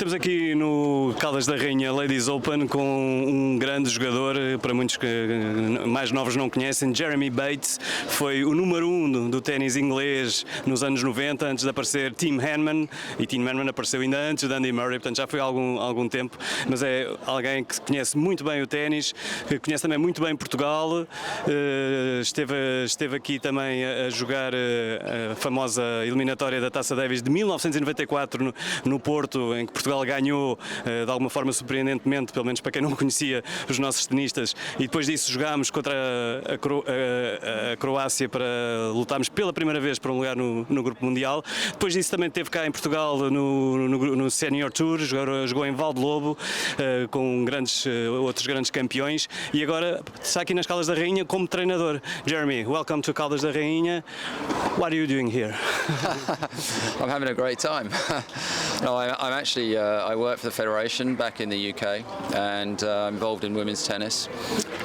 Estamos aqui no Caldas da Rainha Ladies Open com um grande jogador, para muitos que mais novos não conhecem, Jeremy Bates. Foi o número 1 do ténis inglês nos anos 90, antes de aparecer Tim Henman, e Tim Henman apareceu ainda antes de Andy Murray, portanto já foi há algum tempo, mas é alguém que conhece muito bem o ténis, que conhece também muito bem Portugal. Esteve aqui também a jogar a famosa eliminatória da Taça Davis de 1994 no Porto, em que Portugal ganhou de alguma forma surpreendentemente, pelo menos para quem não conhecia os nossos tenistas, e depois disso jogámos contra a Croácia para lutarmos pela primeira vez para um lugar no Grupo Mundial. Depois disso também esteve cá em Portugal no Senior Tour, jogou em Valdelobo com outros grandes campeões, e agora está aqui nas Caldas da Rainha como treinador. Jeremy, welcome to Caldas da Rainha. What are you doing here? I'm having a great time. No, I'm actually I work for the Federation back in the UK, and I'm involved in women's tennis,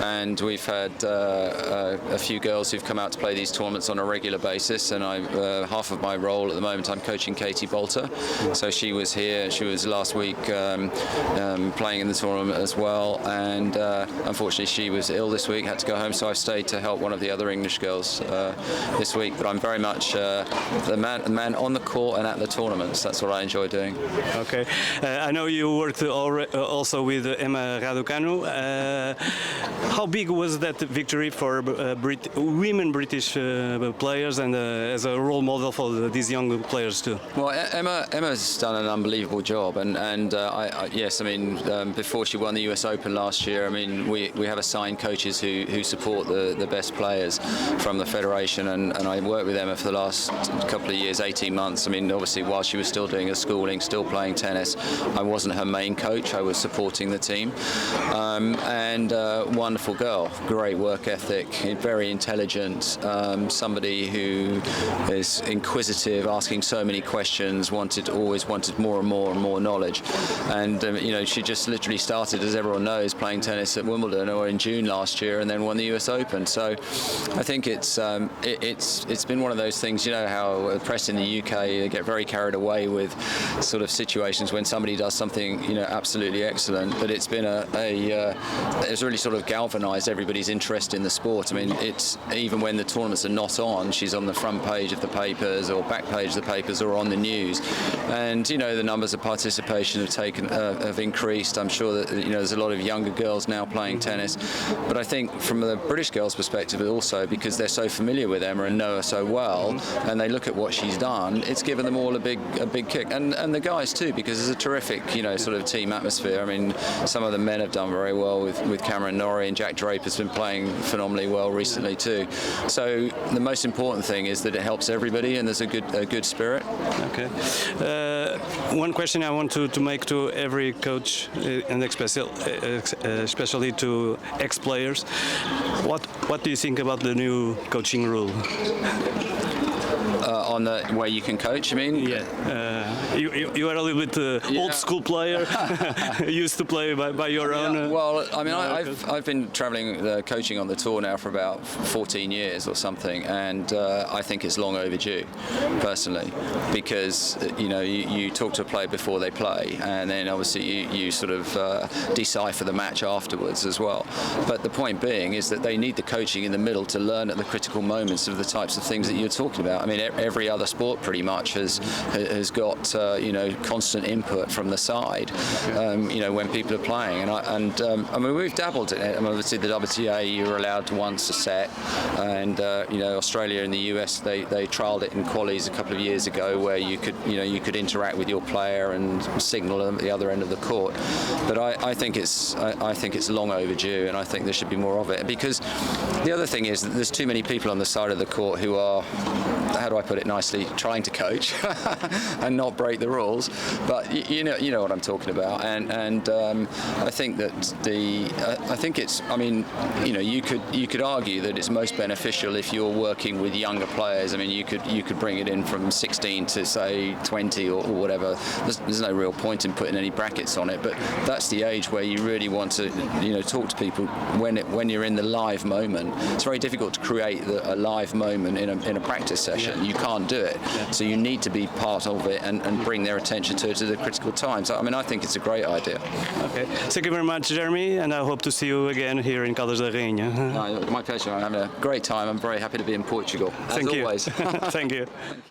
and we've had a few girls who've come out to play these tournaments on a regular basis, and half of my role at the moment I'm coaching Katie Bolter. So she was here, she was last week playing in the tournament as well, and unfortunately she was ill this week, had to go home, so I've stayed to help one of the other English girls this week. But I'm very much the man on the court and at the tournaments. That's what I enjoy doing. Okay, I know you worked also with Emma Raducanu. How big was that victory for women British players, and as a role model for these young players too? Well, Emma's done an unbelievable job, and yes, I mean before she won the US Open last year, I mean we have assigned coaches who support the best players from the Federation, and I worked with Emma for the last couple of years, 18 months. I mean, obviously while she was still doing her schooling, still playing tennis, I wasn't her main coach, I was supporting the team, and wonderful girl, great work ethic, very intelligent, somebody who is inquisitive, asking so many questions, always wanted more and more knowledge, and you know, she just literally started, as everyone knows, playing tennis at Wimbledon or in June last year, and then won the US Open. So I think it's been one of those things, you know how press in the UK get very carried away with sort of situations when somebody does something, you know, absolutely excellent, but it's been it's really sort of galvanised everybody's interest in the sport. I mean, it's even when the tournaments are not on, she's on the front page of the papers or back page of the papers or on the news, and you know, the numbers of participation have increased. I'm sure that, you know, there's a lot of younger girls now playing tennis, but I think from the British girls' perspective also, because they're so familiar with Emma and know her so well, and they look at what she's done, it's given them all a big kick, and the guys too, because there's a terrific, you know, sort of team atmosphere. I mean, some of the men have done very well with Cameron Norrie, and Jack Draper's been playing phenomenally well recently too. So the most important thing is that it helps everybody, and there's a good spirit. Okay. One question I want to make to every coach, and especially to ex-players, what do you think about the new coaching rule? On the way you can coach, you mean? Yeah. You are a little bit old school player, used to play by your own. Well, I mean, I've been travelling coaching on the tour now for about 14 years or something, and I think it's long overdue, personally, because you know, you talk to a player before they play, and then obviously you sort of decipher the match afterwards as well. But the point being is that they need the coaching in the middle to learn at the critical moments of the types of things that you're talking about. I mean, every other sport pretty much has got you know, constant input from the side, you know, when people are playing, and I mean, we've dabbled in it. I mean, obviously the WTA, you're allowed once a set, and you know, Australia and the US, they trialled it in qualies a couple of years ago, where you could interact with your player and signal them at the other end of the court. But I think it's long overdue, and I think there should be more of it, because the other thing is that there's too many people on the side of the court who are, how do I put it nicely, trying to coach and not break the rules, but you know what I'm talking about, and I think that I think it's, I mean, you know, you could argue that it's most beneficial if you're working with younger players. I mean, you could bring it in from 16 to say 20 or whatever. There's no real point in putting any brackets on it, but that's the age where you really want to, you know, talk to people when you're in the live moment. It's very difficult to create a live moment in a practice session. You can't can't do it. So you need to be part of it and bring their attention to it at the critical times. I mean, I think it's a great idea. Okay. Thank you very much, Jeremy, and I hope to see you again here in Caldas da Rainha. No, my pleasure. I'm having a great time. I'm very happy to be in Portugal, as Thank you. always. Thank you.